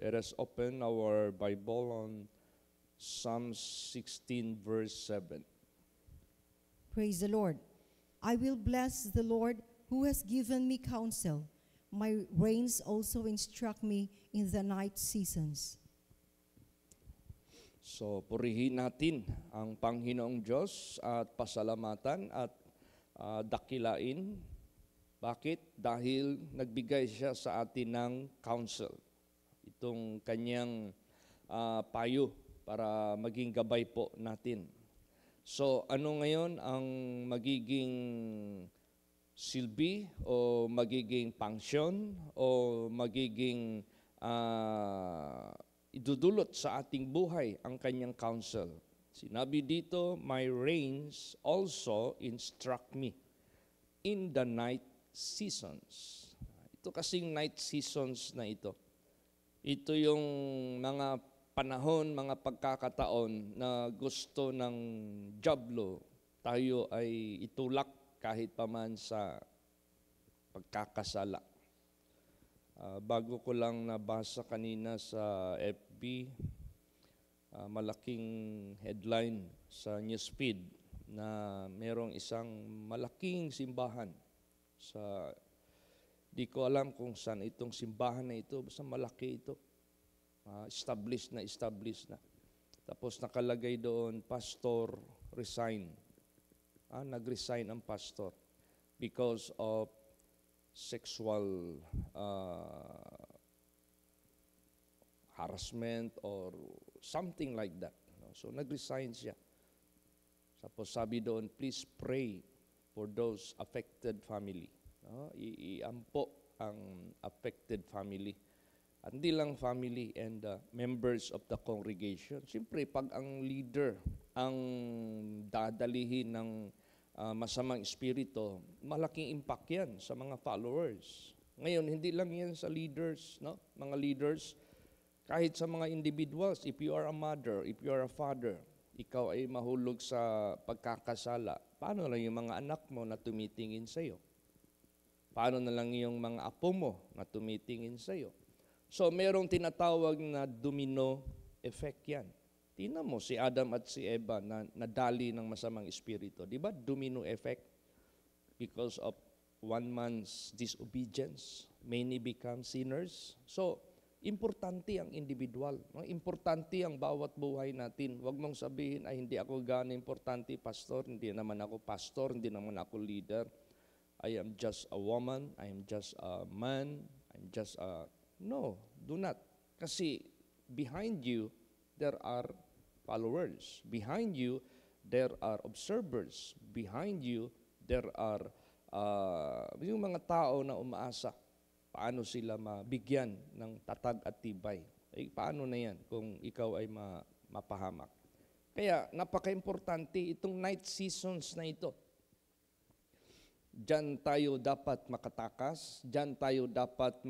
Let us open our Bible on Psalm 16, verse 7. Praise the Lord. I will bless the Lord who has given me counsel. My reins also instruct me in the night seasons. So, purihin natin ang Panginoong Diyos at pasalamatan at dakilain. Bakit? Dahil nagbigay siya sa atin ng counsel. Itong kanyang payo para maging gabay po natin. So, ano ngayon ang magiging silbi o magiging function o magiging idudulot sa ating buhay ang kanyang counsel? Sinabi dito, my reins also instruct me in the night seasons. Ito kasing night seasons na ito. Ito yung mga panahon, mga pagkakataon na gusto ng dyablo tayo ay itulak kahit paman sa pagkakasala. Bago ko lang nabasa kanina sa FB, malaking headline sa newsfeed na merong isang malaking simbahan sa, di ko alam kung saan itong simbahan na ito, basta malaki ito. Established na. Tapos nakalagay doon, pastor resign. Nag-resign ang pastor because of sexual harassment or something like that. So nag-resign siya. Tapos sabi doon, please pray for those affected family. Iampo ang affected family. Hindi lang family and members of the congregation. Siyempre, pag ang leader ang dadalihin ng masamang espiritu, malaking impact yan sa mga followers. Ngayon, hindi lang yan sa leaders, no? Mga leaders, kahit sa mga individuals, if you are a mother, if you are a father, ikaw ay mahulog sa pagkakasala, paano lang yung mga anak mo na tumitingin sa'yo? Paano na lang yung mga apo mo na tumitingin sa'yo? So, merong tinatawag na domino effect yan. Tingnan mo, si Adam at si Eva na nadali ng masamang espiritu. Di ba? Domino effect. Because of one man's disobedience, many become sinners. So, importante ang individual. Importante ang bawat buhay natin. Huwag mong sabihin, ay hindi ako gano'n importante, pastor. Hindi naman ako pastor, hindi naman ako leader. I am just a woman, I am just a man, I'm just a... No, do not. Kasi behind you, there are followers. Behind you, there are observers. Behind you, there are yung mga tao na umaasa. Paano sila mabigyan ng tatag at tibay? Paano na yan kung ikaw ay mapahamak? Kaya napaka-importante itong night seasons na ito. Diyan tayo dapat makatakas, diyan tayo dapat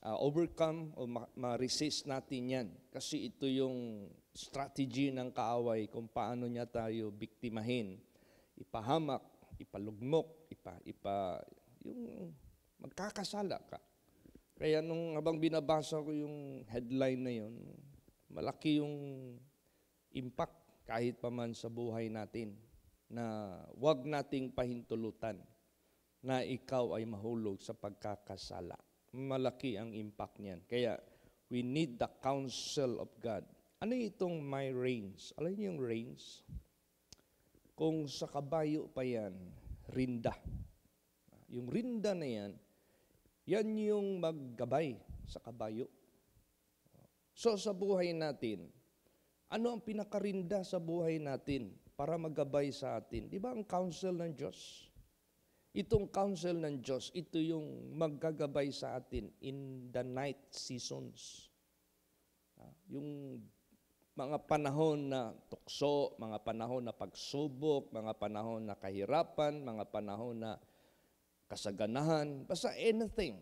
overcome o ma-resist natin yan. Kasi ito yung strategy ng kaaway kung paano niya tayo biktimahin, ipahamak, ipalugmok, yung magkakasala ka. Kaya habang binabasa ko yung headline na yun, malaki yung impact kahit pa man sa buhay natin na wag nating pahintulutan na ikaw ay mahulog sa pagkakasala. Malaki ang impact niyan. Kaya we need the counsel of God. Ano itong my reins? Alam niyo yung reins? Kung sa kabayo pa yan, rinda. Yung rinda na yan, yan yung maggabay sa kabayo. So sa buhay natin, ano ang pinakarinda sa buhay natin para maggabay sa atin? Di ba ang counsel ng Diyos? Itong counsel ng Diyos, ito yung maggagabay sa atin in the night seasons. Yung mga panahon na tukso, mga panahon na pagsubok, mga panahon na kahirapan, mga panahon na kasaganahan, basta anything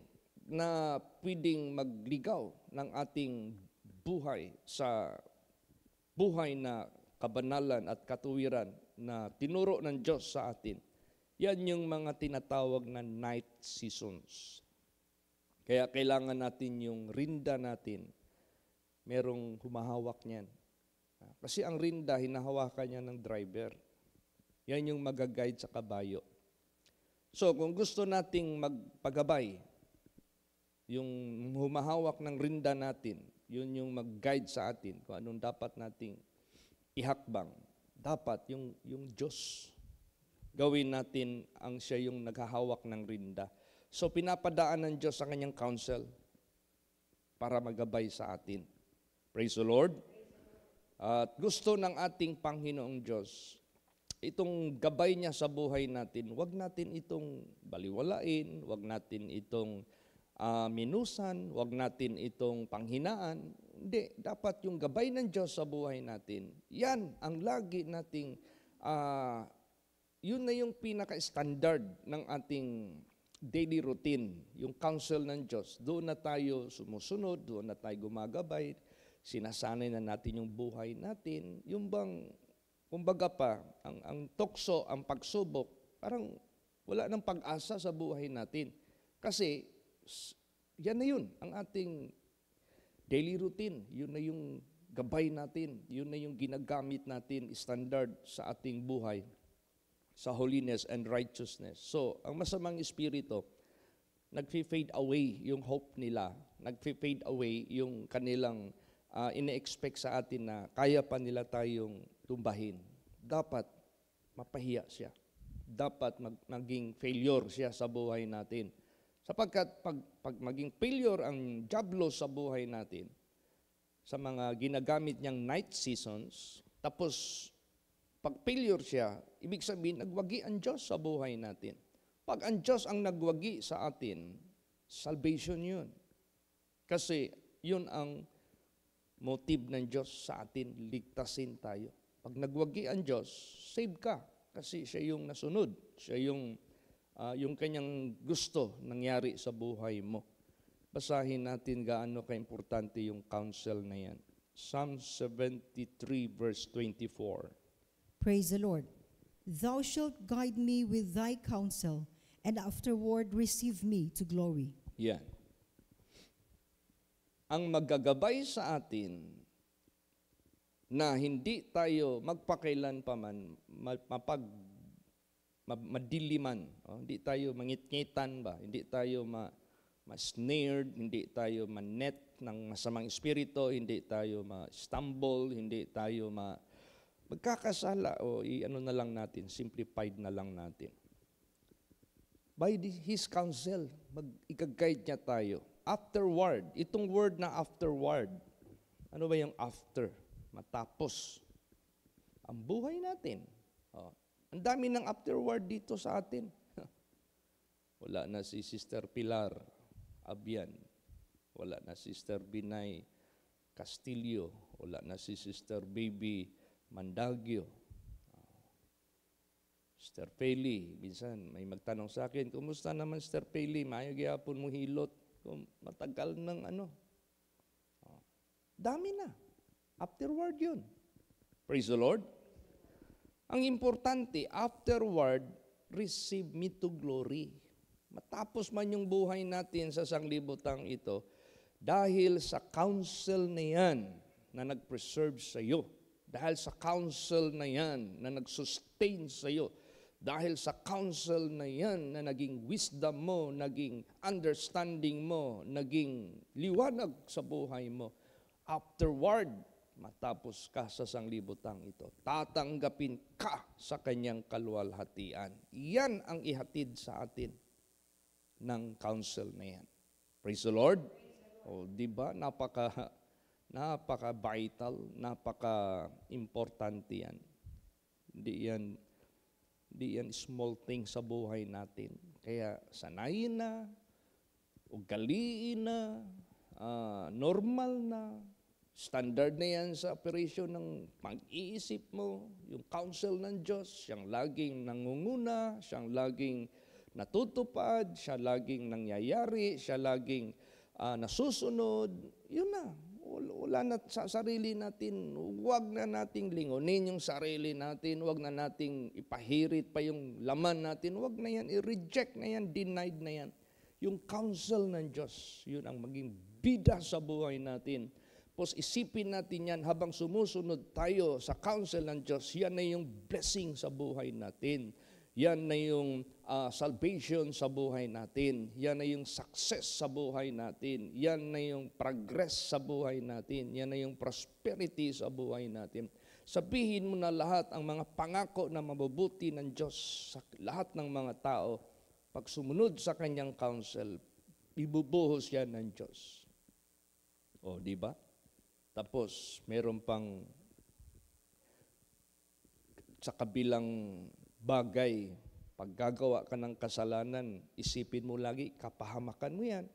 na pwedeng magligaw ng ating buhay sa buhay na kabanalan at katuwiran na tinuro ng Diyos sa atin. Yan yung mga tinatawag na night seasons. Kaya kailangan natin yung rinda natin, merong humahawak niyan. Kasi ang rinda, hinahawakan niya ng driver. Yan yung mag-guide sa kabayo. So kung gusto nating magpagabay, yung humahawak ng rinda natin, yun yung mag-guide sa atin kung anong dapat nating ihakbang. Dapat yung Diyos. Gawin natin ang siya yung naghahawak ng rinda. So pinapadaan ng Diyos sa kanyang counsel para magabay sa atin. Praise the Lord. At gusto ng ating Panginoong Diyos, itong gabay niya sa buhay natin, wag natin itong baliwalain, wag natin itong minusan, wag natin itong panghinaan. Hindi, dapat yung gabay ng Diyos sa buhay natin, yan ang lagi nating, yun na yung pinaka-standard ng ating daily routine, yung counsel ng Diyos. Doon na tayo sumusunod, doon na tayo gumagabay, sinasanay na natin yung buhay natin. Yung bang, kumbaga pa, ang tukso, ang pagsubok, parang wala nang pag-asa sa buhay natin. Kasi, yan na yun, ang ating daily routine. Yun na yung gabay natin. Yun na yung ginagamit natin, standard sa ating buhay, sa holiness and righteousness. So, ang masamang espiritu, nag-fade away yung hope nila. Nag-fade away yung kanilang ine-expect sa atin na kaya pa nila tayong tumbahin. Dapat mapahiya siya. Dapat maging failure siya sa buhay natin. Sapagkat pag maging failure ang diablo sa buhay natin, sa mga ginagamit niyang night seasons, tapos pag failure siya, ibig sabihin, nagwagi ang Diyos sa buhay natin. Pag ang Diyos ang nagwagi sa atin, salvation yun. Kasi yun ang motive ng Diyos sa atin, ligtasin tayo. Pag nagwagi ang Diyos, save ka. Kasi siya yung nasunod. Siya yung kanyang gusto nangyari sa buhay mo. Basahin natin gaano ka-importante yung counsel na yan. Psalm 73 verse 24. Praise the Lord. Thou shalt guide me with thy counsel, and afterward receive me to glory. Yan. Ang magagabay sa atin na hindi tayo magpakailan pa man madiliman, hindi tayo mangitngitan ba, hindi tayo ma-snared, hindi tayo ma-net ng masamang espiritu, hindi tayo ma-stumble, hindi tayo magkakasala o i-ano na lang natin, simplified na lang natin. By His counsel, mag-guide niya tayo. Afterward, itong word na afterward, ano ba yung after? Matapos. Ang buhay natin. Ang dami ng afterward dito sa atin. Wala na si Sister Pilar Abian. Wala na Sister Binay Castillo. Wala na si Sister Baby Mandagyo. Sister Peli, minsan may magtanong sa akin, kumusta naman Sister Peli? Mayo gyapon mo hilot. Matagal ng ano. Dami na. Afterward yun. Praise the Lord. Ang importante, afterward, receive me to glory. Matapos man yung buhay natin sa sanglibutang ito, dahil sa counsel na yan na nag-preserve sa iyo, dahil sa counsel na yan na nag-sustain sa iyo, dahil sa counsel na yan na naging wisdom mo, naging understanding mo, naging liwanag sa buhay mo, afterward, matapos ka sa sanglibutang ito, tatanggapin ka sa kanyang kaluwalhatian. Yan ang ihatid sa atin ng counsel na yan. Praise the Lord. O, di ba? Napaka-vital, napaka-importante yan. Hindi yan small thing sa buhay natin. Kaya sanayin na, ugaliin na, normal na, standard na yan sa operasyon ng pag-iisip mo, yung counsel ng Diyos, siyang laging nangunguna, siyang laging natutupad, siya laging nangyayari, siya laging nasusunod. Yun na. Wala na sa sarili natin. Huwag na nating lingunin yung sarili natin. Huwag na nating ipahirit pa yung laman natin. Huwag na yan. I-reject na yan. Denied na yan. Yung counsel ng Diyos, yun ang maging bida sa buhay natin. Tapos isipin natin yan habang sumusunod tayo sa counsel ng Diyos, yan na yung blessing sa buhay natin. Yan na yung salvation sa buhay natin. Yan na yung success sa buhay natin. Yan na yung progress sa buhay natin. Yan na yung prosperity sa buhay natin. Sabihin mo na lahat ang mga pangako na mabubuti ng Diyos sa lahat ng mga tao. Pag sumunod sa kanyang counsel, ibubuhos yan ng Diyos. O, di ba? Tapos, meron pang sa kabilang bagay, pag gagawa ka ng kasalanan, isipin mo lagi, kapahamakan mo yan.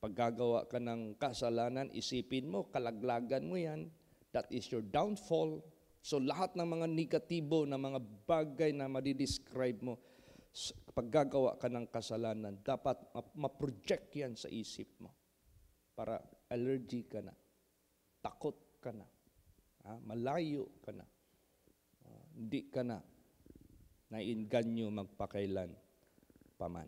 Pag gagawa ka ng kasalanan, isipin mo, kalaglagan mo yan. That is your downfall. So lahat ng mga negatibo na mga bagay na madidescribe mo, pag gagawa ka ng kasalanan, dapat ma-project yan sa isip mo. Para allergy ka na, takot ka na, malayo ka na, hindi ka na nainganyo magpakailan paman.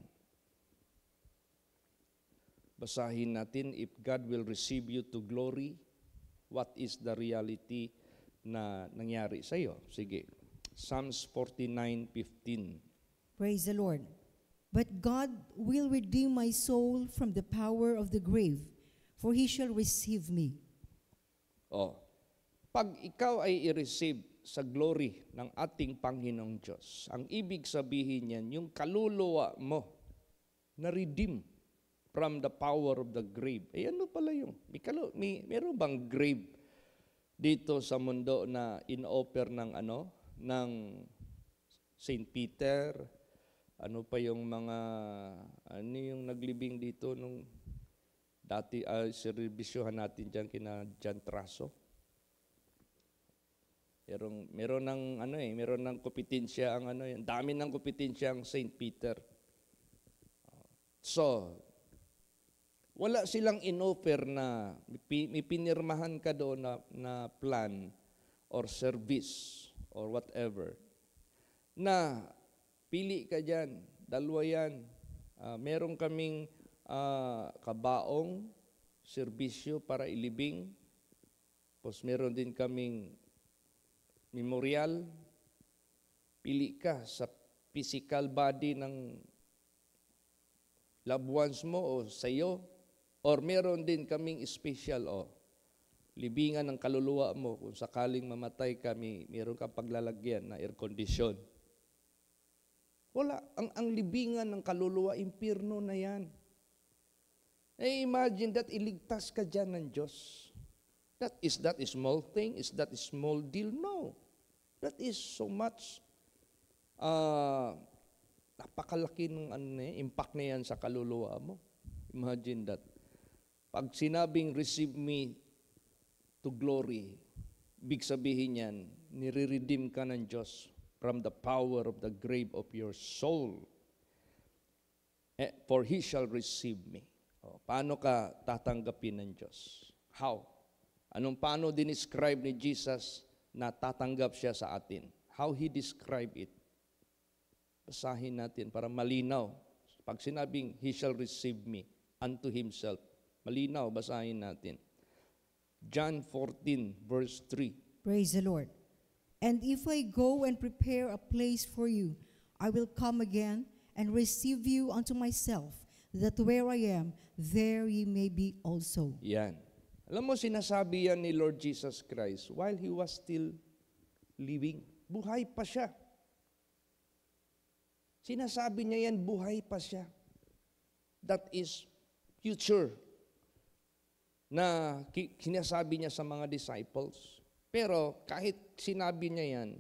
Basahin natin, if God will receive you to glory, what is the reality na nangyari sa iyo? Sige, Psalms 49:15. Praise the Lord. But God will redeem my soul from the power of the grave, for He shall receive me. Pag ikaw ay i-receive sa glory ng ating Panginoong Diyos, ang ibig sabihin niyan, yung kaluluwa mo na-redeem from the power of the grave. Ano pala yung? Meron bang grave dito sa mundo na in-offer ng St. Peter? Ano pa yung mga, yung naglibing dito nung dati, servisyohan natin dyan kina John Traso? Meron ng kompetensya ang dami ng kompetensya ang St. Peter. So, wala silang in-offer na may pinirmahan ka doon na plan or service or whatever. Na pili ka dyan, dalawa yan. Meron kaming kabaong, serbisyo para ilibing. Tapos meron din kaming memorial. Pili ka sa physical body ng loved ones mo o sa iyo. Or meron din kaming special, libingan ng kaluluwa mo. Kung sakaling mamatay ka, meron kang paglalagyan na air condition. Wala. Ang libingan ng kaluluwa, impyerno na yan. Imagine that, iligtas ka dyan ng Diyos. Is that a small thing? Is that a small deal? No. That is so much, napakalaki ng impact na yan sa kaluluwa mo. Imagine that. Pag sinabing, receive me to glory, big sabihin yan, nire-redeem ka ng Diyos from the power of the grave of your soul. For He shall receive me. Paano ka tatanggapin ng Diyos? How? Paano dinescribe ni Jesus na tatanggap siya sa atin? How He described it? Basahin natin para malinaw. Pag sinabing, He shall receive me unto Himself, malinaw, basahin natin. John 14, verse 3. Praise the Lord. And if I go and prepare a place for you, I will come again and receive you unto myself, that where I am, there ye may be also. Yan. Alam mo, sinasabi yan ni Lord Jesus Christ while He was still living. Buhay pa siya. Sinasabi niya yan, buhay pa siya. That is future na sinasabi niya sa mga disciples. Pero kahit sinabi niya yan,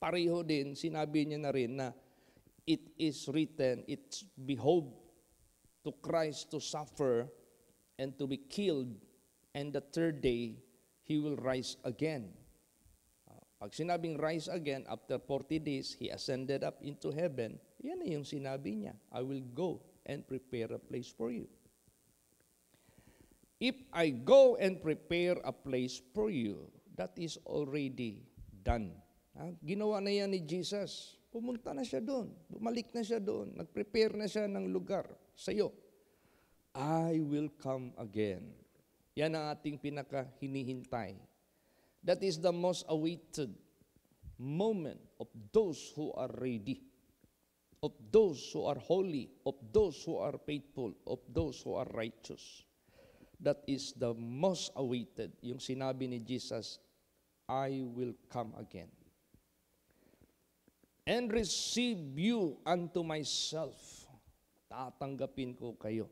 pareho din, sinabi niya na rin na it is written, it's behoved to Christ to suffer and to be killed, and the third day, He will rise again. Pag sinabing rise again, after 40 days, He ascended up into heaven, yan na yung sinabi niya, I will go and prepare a place for you. If I go and prepare a place for you, that is already done. Ginawa na yan ni Jesus. Pumunta na siya doon. Bumalik na siya doon. Nag-prepare na siya ng lugar sa iyo. I will come again. Yan ang ating pinaka-hinihintay. That is the most awaited moment of those who are ready, of those who are holy, of those who are faithful, of those who are righteous. That is the most awaited. Yung sinabi ni Jesus, I will come again and receive you unto myself. Tatanggapin ko kayo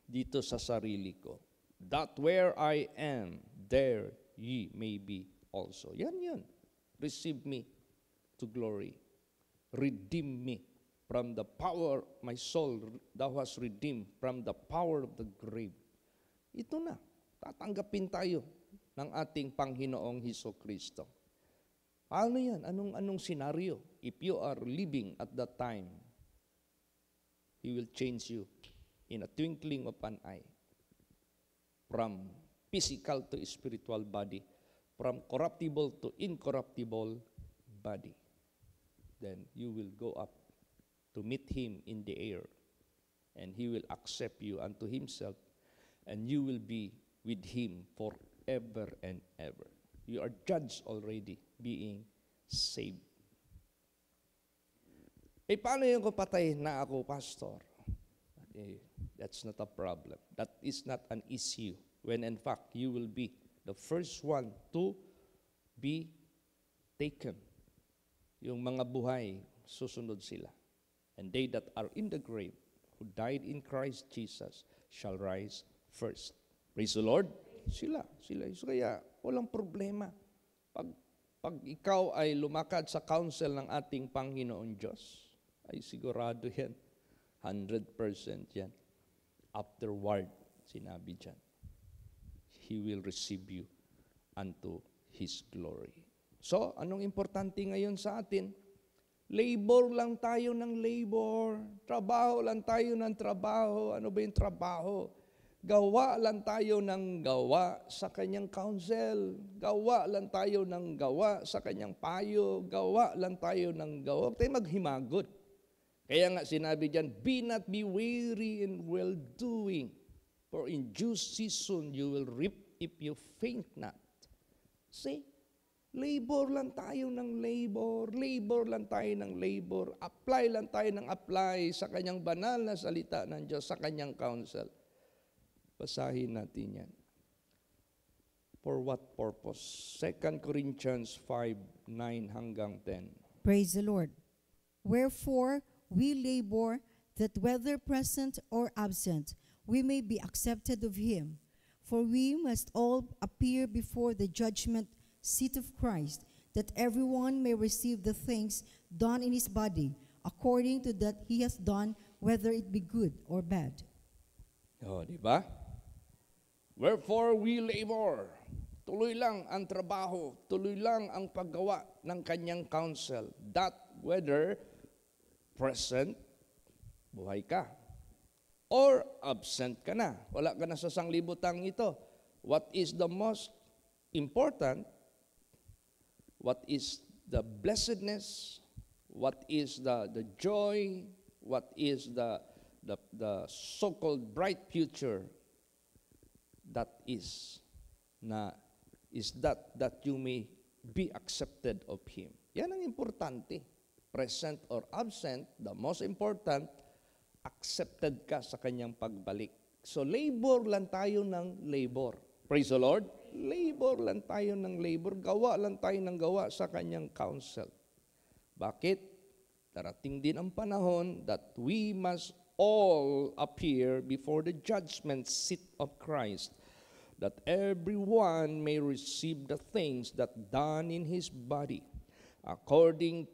dito sa sarili ko. That where I am, there ye may be also. Yan. Receive me to glory. Redeem me from the power, my soul, thou hast redeemed from the power of the grave. Ito na, tatanggapin tayo ng ating Panginoong Hesukristo. Paano yan? Anong senaryo? If you are living at that time, He will change you in a twinkling of an eye. From physical to spiritual body, from corruptible to incorruptible body. Then you will go up to meet Him in the air, and He will accept you unto Himself, and you will be with Him forever and ever. You are judged already, being saved. Paano yung kapatay na ako, pastor? That's not a problem. That is not an issue. When in fact, you will be the first one to be taken. Yung mga buhay, susunod sila. And they that are in the grave, who died in Christ Jesus, shall rise first. Praise the Lord. Sila. So kaya, walang problema. Pag ikaw ay lumakad sa counsel ng ating Panginoon Diyos, ay sigurado yan. 100% yan. Afterward, sinabi dyan, He will receive you unto His glory. So, anong importante ngayon sa atin? Labor lang tayo ng labor. Trabaho lang tayo ng trabaho. Ano ba yung trabaho? Gawa lang tayo ng gawa sa kanyang counsel. Gawa lang tayo ng gawa sa kanyang payo. Gawa lang tayo ng gawa. Huwag tayo maghimagot. Kaya nga sinabi diyan, be not be weary in well-doing, for in due season you will reap if you faint not. See? Labor lang tayo ng labor. Labor lang tayo ng labor. Apply lang tayo ng apply sa kanyang banal na salita ng Diyos, sa kanyang counsel. Basahin natin yan. For what purpose? 2 Corinthians 5:9 hanggang 10. Praise the Lord. Wherefore, we labor that whether present or absent, we may be accepted of Him. For we must all appear before the judgment seat of Christ, that everyone may receive the things done in his body, according to that he has done, whether it be good or bad. Di ba? Wherefore we labor. Tuloy lang ang trabaho, tuloy lang ang paggawa ng kanyang counsel, that whether present, buhay ka, or absent ka na, wala ka na sa sanglibutang ito. What is the most important? What is the blessedness? What is the joy? What is the so-called bright future? That is that you may be accepted of Him. Yan ang importante. Present or absent, the most important, accepted ka sa kanyang pagbalik. So labor lang tayo ng labor. Praise the Lord. Labor lang tayo ng labor. Gawa lang tayo ng gawa sa kanyang counsel. Bakit? Darating din ang panahon that we must all appear before the judgment seat of Christ, that everyone may receive the things that done in his body, according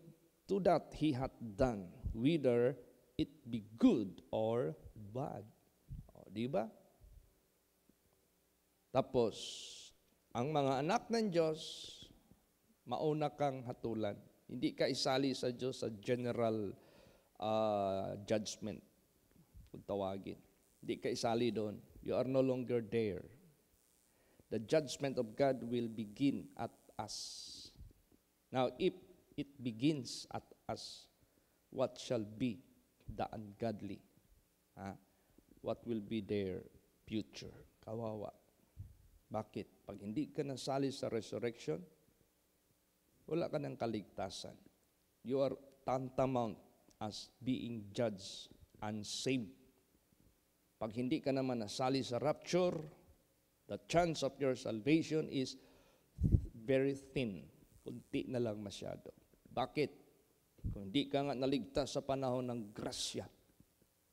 to that he hath done, whether it be good or bad. O, di ba? Tapos, ang mga anak ng Diyos, mauna kang hatulan. Hindi ka isali sa Diyos sa general judgment, kung tawagin. Hindi ka isali doon. You are no longer there. The judgment of God will begin at us. Now, if it begins at us, what shall be the ungodly? what will be their future. Kawawa. Bakit? Pag hindi ka nasali sa resurrection, wala ka ng kaligtasan. You are tantamount as being judged unsaved. Pag hindi ka naman nasali sa rapture, the chance of your salvation is very thin. Kunti na lang masyado. Bakit? Kung hindi ka nga naligtas sa panahon ng grasya,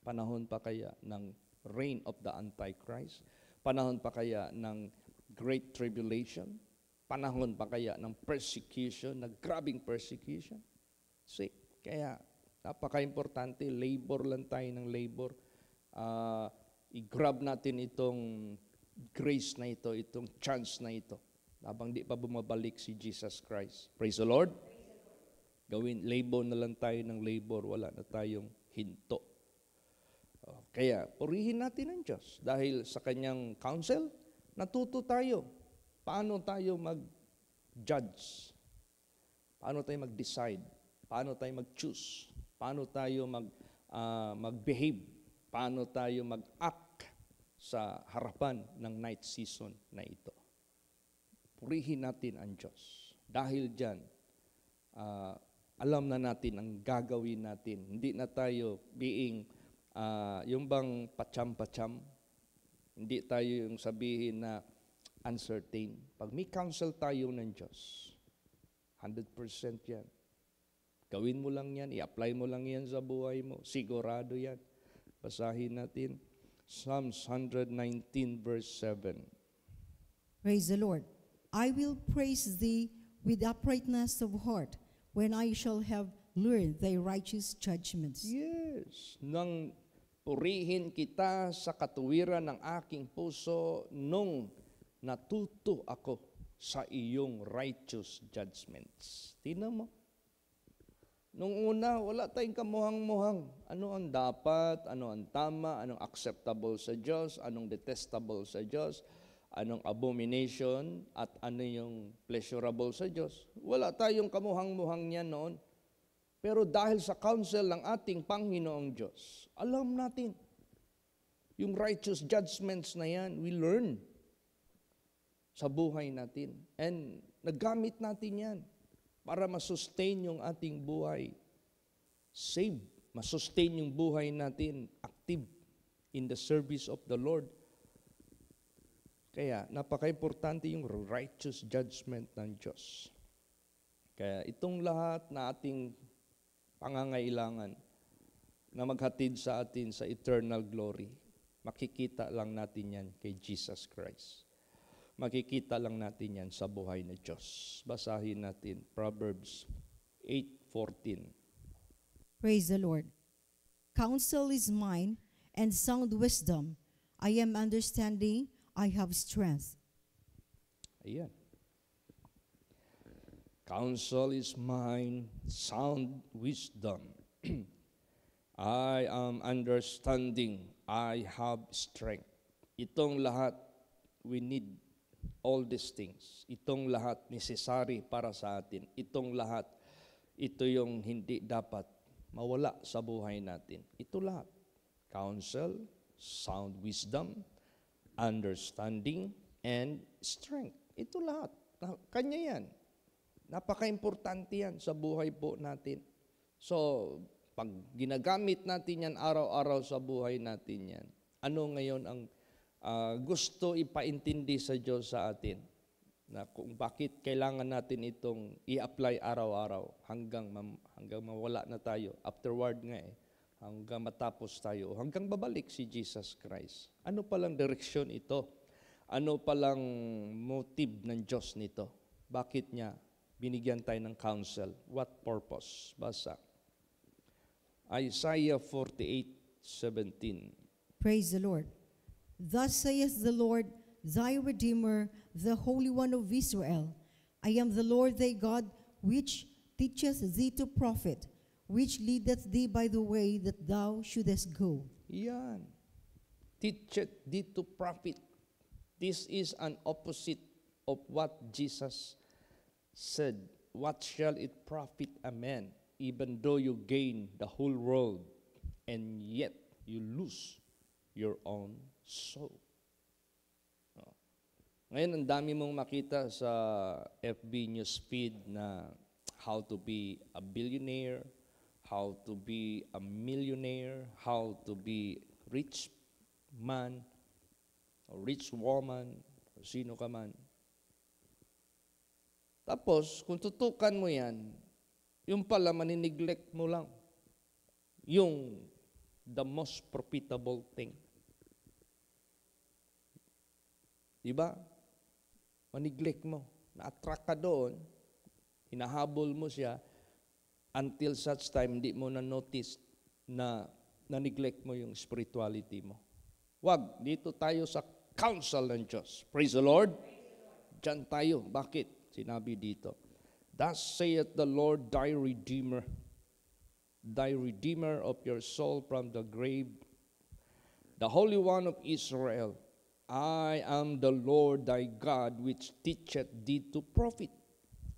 panahon pa kaya ng reign of the Antichrist, panahon pa kaya ng Great Tribulation, panahon pa kaya ng persecution, ng grabing persecution. See, kaya napaka-importante, labor lang tayo ng labor. I-grab natin itong grace na ito, itong chance na ito, habang di pa bumabalik si Jesus Christ. Praise the Lord. Gawin, labor na lang tayo ng labor, wala na tayong hinto. Kaya, purihin natin ang Diyos. Dahil sa kanyang counsel, natuto tayo. Paano tayo mag-judge? Paano tayo mag-decide? Paano tayo mag-choose? Paano tayo mag-behave? Paano tayo mag-act sa harapan ng night season na ito? Purihin natin ang Diyos. Dahil dyan, alam na natin ang gagawin natin. Hindi na tayo being, yung bang pacham-pacham, hindi tayo yung sabihin na uncertain. Pag may counsel tayo ng Diyos, 100% yan. Gawin mo lang yan, i-apply mo lang yan sa buhay mo. Sigurado yan. Basahin natin. Psalms 119 verse 7. Praise the Lord. I will praise thee with uprightness of heart when I shall have learned thy righteous judgments. Yes. Nang purihin kita sa katuwiran ng aking puso nung natuto ako sa iyong righteous judgments. Tingnan mo. Nung una, wala tayong kamuhang-muhang. Ano ang dapat, ano ang tama, anong acceptable sa Diyos, anong detestable sa Diyos, anong abomination, at ano yung pleasurable sa Diyos. Wala tayong kamuhang-muhang niyan noon. Pero dahil sa counsel ng ating Panginoong Diyos, alam natin, yung righteous judgments na yan, we learn sa buhay natin. And nagamit natin yan para masustain yung ating buhay. Save, masustain yung buhay natin active in the service of the Lord. Kaya napaka-importante yung righteous judgment ng Diyos. Kaya itong lahat na ating pangangailangan na maghatid sa atin sa eternal glory, makikita lang natin yan kay Jesus Christ. Makikita lang natin yan sa buhay ng Diyos. Basahin natin Proverbs 8:14. Praise the Lord. Counsel is mine, and sound wisdom. I am understanding, I have strength. Ayan. Counsel is mine, sound wisdom. I am understanding, I have strength. Itong lahat, we need all these things. Itong lahat necessary para sa atin. Itong lahat, ito yung hindi dapat mawala sa buhay natin. Ito lahat. Counsel, sound wisdom, understanding, and strength. Ito lahat. Kanya yan. Napaka-importante yan sa buhay po natin. So, pag ginagamit natin yan araw-araw sa buhay natin yan, ano ngayon ang gusto ipaintindi sa Diyos sa atin? Na kung bakit kailangan natin itong i-apply araw-araw hanggang mawala na tayo. Afterward nga hanggang matapos tayo, hanggang babalik si Jesus Christ. Ano palang direksyon ito? Ano palang motive ng Diyos nito? Bakit niya binigyan tayo ng counsel? What purpose? Basa. Isaiah 48:17. Praise the Lord. Thus saith the Lord, thy Redeemer, the Holy One of Israel. I am the Lord thy God, which teacheth thee to profit, which leadeth thee by the way that thou shouldest go. Yan. Teacheth thee to profit. This is an opposite of what Jesus said. What shall it profit a man, even though you gain the whole world, and yet you lose your own soul. Oh. Ngayon, ang dami mong makita sa FB news feed na how to be a billionaire, how to be a millionaire, how to be rich man, or rich woman, o sino ka man. Tapos, kung tutukan mo yan, yung pala maniniglect mo lang. Yung the most profitable thing. Diba? Maniglect mo. Na-attract ka doon, hinahabol mo siya, until such time, hindi mo na-notice na na-neglect mo yung spirituality mo. Wag, dito tayo sa counsel ng Diyos. Praise the Lord. Diyan tayo. Bakit? Sinabi dito, thus saith the Lord thy Redeemer of your soul from the grave, the Holy One of Israel. I am the Lord thy God, which teacheth thee to profit,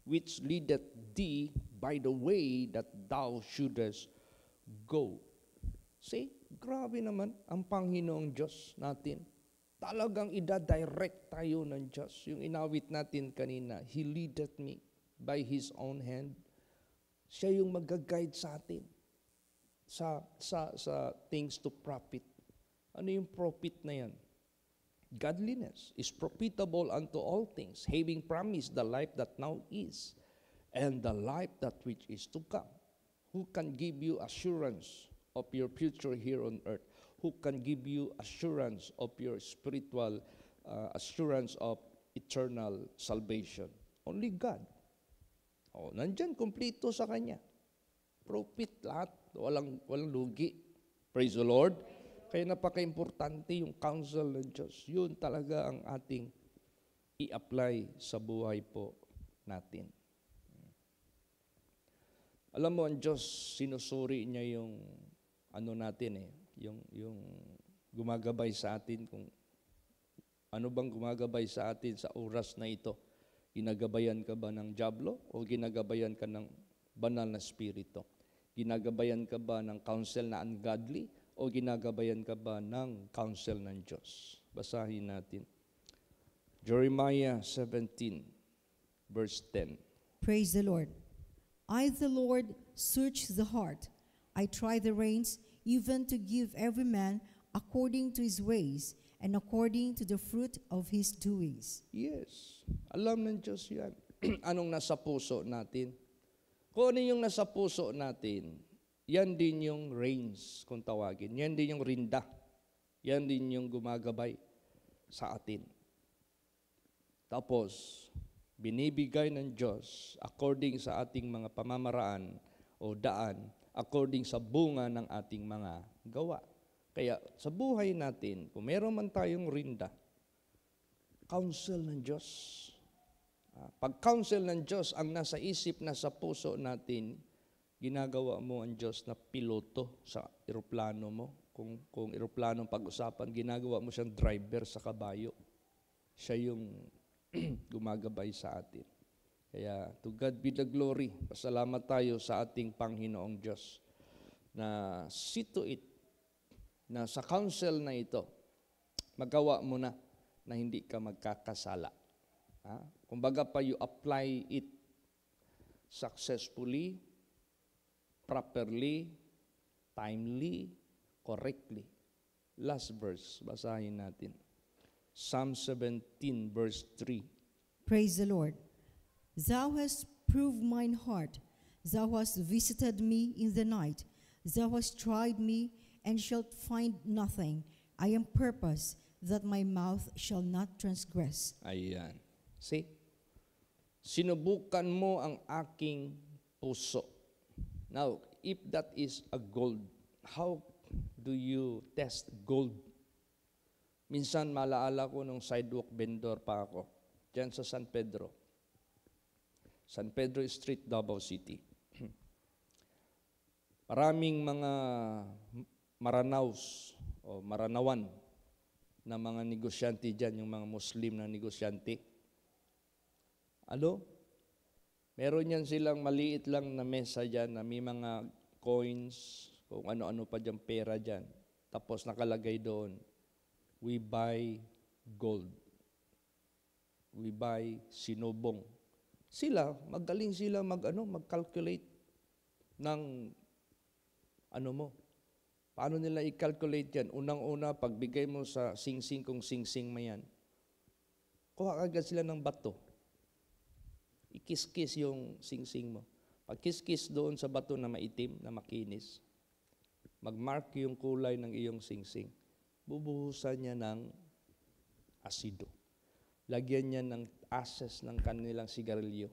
which leadeth thee by the way that thou shouldest go. See, grabe naman ang Panginoong Diyos natin. Talagang ida-direct tayo ng Diyos. Yung inawit natin kanina, He leadeth me by His own hand. Siya yung mag-guide sa atin sa things to profit. Ano yung profit na yan? Godliness is profitable unto all things, having promised the life that now is, and the life that which is to come. Who can give you assurance of your future here on earth? Who can give you assurance of your spiritual assurance of eternal salvation? Only God. Oh, nandyan, kumpleto sa Kanya. Profit lahat, walang lugi. Praise the Lord. Kaya napaka-importante yung counsel ng Diyos. Yun talaga ang ating i-apply sa buhay po natin. Alam mo, ang Diyos, sinusuri niya yung ano natin yung gumagabay sa atin, kung ano bang gumagabay sa atin sa oras na ito. Ginagabayan ka ba ng dyablo o ginagabayan ka ng banal na spirito? Ginagabayan ka ba ng counsel na ungodly o ginagabayan ka ba ng counsel ng Diyos? Basahin natin. Jeremiah 17, verse 10. Praise the Lord. I, the Lord, search the heart. I try the reins, even to give every man according to his ways and according to the fruit of his doings. Yes. Alam ng Diyos yan. Anong nasa puso natin? Kung ano yung nasa puso natin, yan din yung reins, kung tawagin. Yan din yung rinda. Yan din yung gumagabay sa atin. Tapos, binibigay ng Diyos according sa ating mga pamamaraan o daan, according sa bunga ng ating mga gawa. Kaya sa buhay natin, kung meron man tayong rinda, counsel ng Diyos. Pag-counsel ng Diyos ang nasa isip, nasa puso natin, ginagawa mo ang Diyos na piloto sa eroplano mo. Kung eroplanong pag-usapan, ginagawa mo siyang driver sa kabayo. Siya yung gumagabay sa atin. Kaya, to God be the glory. Pasalamat tayo sa ating Panginoong Diyos na see to it na sa counsel na ito, magawa mo na hindi ka magkakasala. Kumbaga pa, you apply it successfully, properly, timely, correctly. Last verse, basahin natin. Psalm 17, verse 3. Praise the Lord. Thou hast proved mine heart. Thou hast visited me in the night. Thou hast tried me, and shalt find nothing. I am purpose that my mouth shall not transgress. Ayan. See? Sinubukan mo ang aking puso. Now, if that is a gold, how do you test gold? Minsan, malaala ko nung sidewalk vendor pa ako, dyan sa San Pedro Street, Davao City. Maraming mga maranaws o maranawan na mga negosyante dyan, yung mga Muslim na negosyante. Meron yan silang maliit lang na mesa dyan na may mga coins, kung ano-ano pa dyan, pera dyan. Tapos nakalagay doon, we buy gold. We buy sinubong. Magaling sila mag-calculate ng Paano nila i-calculate yan? Unang-una, pagbigay mo sa singsing, kung singsing mayan, kuha agad sila ng bato. Ikis-kis yung singsing mo. Pag kis-kis doon sa bato na maitim, na makinis, mag-mark yung kulay ng iyong singsing. Bubuhusan niya ng asido. Lagyan niya ng ashes ng kanilang sigarilyo.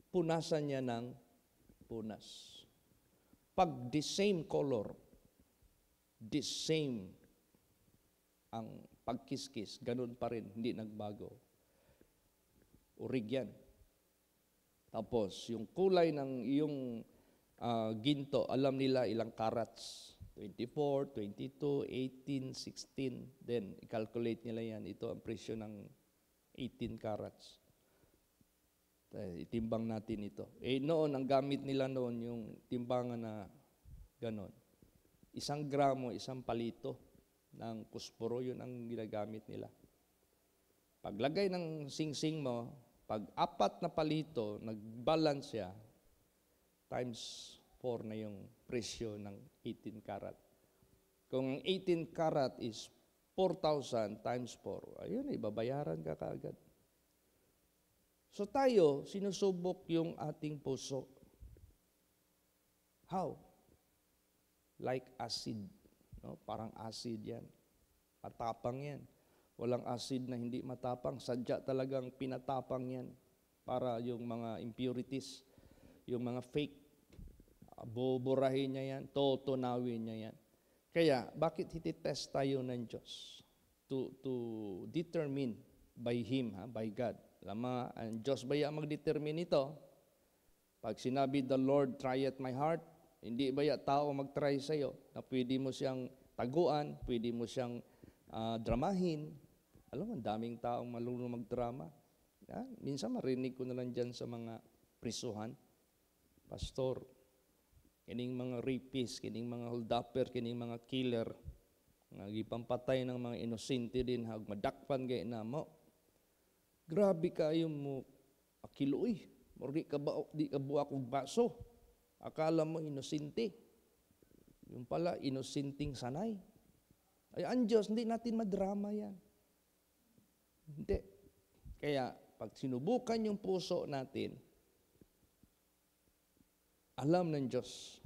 Punasan niya ng punas. Pag the same color, the same ang pagkiskis, ganun pa rin, hindi nagbago. Urig yan. Tapos, yung kulay ng iyong ginto, alam nila ilang carats. 24, 22, 18, 16. Then, i-calculate nila yan. Ito ang presyo ng 18 carats. Itimbang natin ito. Noon, ang gamit nila noon, yung timbangan na ganon. 1 gramo, 1 palito ng pusporo, yun ang ginagamit nila. Paglagay ng singsing mo, pag 4 na palito, nag-balance siya, times 4 na yung presyo ng 18 karat. Kung ang 18 karat is 4,000 times 4, ayun, ibabayaran ka kaagad. So tayo, sinusubok yung ating puso. How? Like acid. No? Parang acid yan. Matapang yan. Walang acid na hindi matapang. Sadya talagang pinatapang yan para yung mga impurities, yung mga fake, buburahin niya yan, totonawin niya yan. Kaya, bakit hititest tayo ng Diyos? To determine by Him, by God. Ang Diyos ba yung mag-determine ito? Pag sinabi, the Lord trieth my heart, hindi ba yung tao mag-try sa'yo na pwede mo siyang taguan, pwede mo siyang dramahin? Alam mo, daming taong malunong magdrama. Minsan marinig ko na lang dyan sa mga prisuhan. Pastor, kining mga rapist, kining mga holdupper, kining mga killer, nagipampatay ng mga inosente din, madakpan gaya na mo. Grabe kayo mo, akiloy, di ka buwa kong baso. Akala mo inosente. Yung pala, inosenting sanay. Ay, ang Diyos, hindi natin madrama yan. Hindi. Kaya, pag sinubukan yung puso natin, alam ng Diyos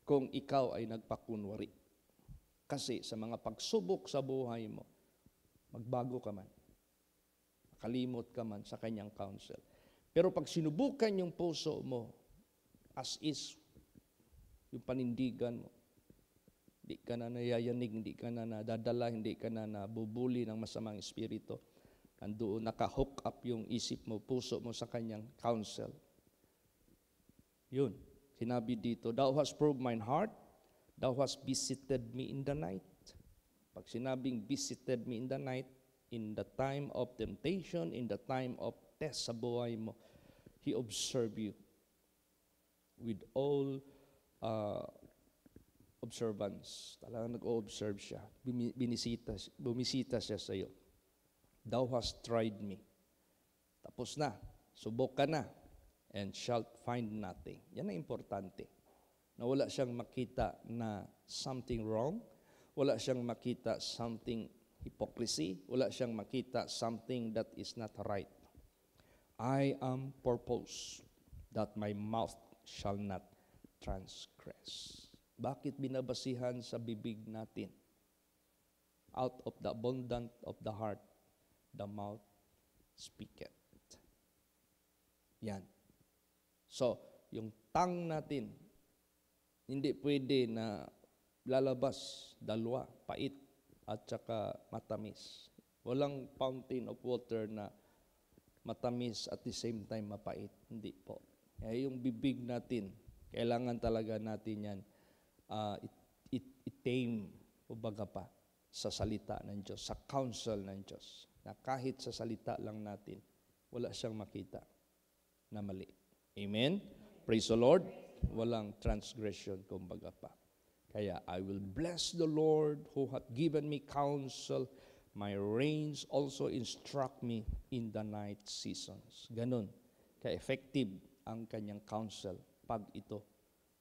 kung ikaw ay nagpakunwari. Kasi sa mga pagsubok sa buhay mo, magbago ka man. Kalimot ka man sa kanyang counsel. Pero pag sinubukan yung puso mo, as is, yung panindigan mo, hindi ka na nayayanig, hindi ka na nadadala, hindi ka na nabubuli ng masamang espiritu, nandoon naka-hook up yung isip mo, puso mo sa kanyang counsel. Yun, sinabi dito, thou hast probed mine heart, thou hast visited me in the night. Pag sinabing visited me in the night, in the time of temptation, in the time of test sa buhay mo, He observed you with all observance. Talagang nag-o-observe siya. Bumisita siya sa iyo. Thou hast tried me. Tapos na. Subok ka na. And shalt find nothing. Yan ang importante. Na wala siyang makita na something wrong. Wala siyang makita something hypocrisy. Wala siyang makita something that is not right. I am purpose that my mouth shall not transgress. Bakit binabasihan sa bibig natin? Out of the abundance of the heart, the mouth speaketh. Yan. So, yung tongue natin, hindi pwede na lalabas, dalawa, pait, at saka matamis. Walang fountain of water na matamis at the same time mapait. Hindi po. Kaya yung bibig natin, kailangan talaga natin yan i-tame, ubaga pa, sa salita ng Diyos, sa counsel ng Diyos, na kahit sa salita lang natin, wala siyang makita na mali. Amen? Praise the Lord. Walang transgression, kumbaga pa. Kaya I will bless the Lord who hath given me counsel. My reins also instruct me in the night seasons. Ganun, ka-effective ang kanyang counsel pag ito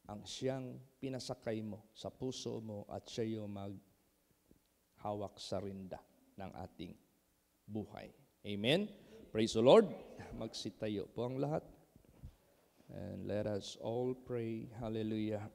ang siyang pinasakay mo sa puso mo at siya yung maghawak sa rinda ng ating buhay. Amen? Praise the Lord. Magsitayo po ang lahat. And let us all pray. Hallelujah.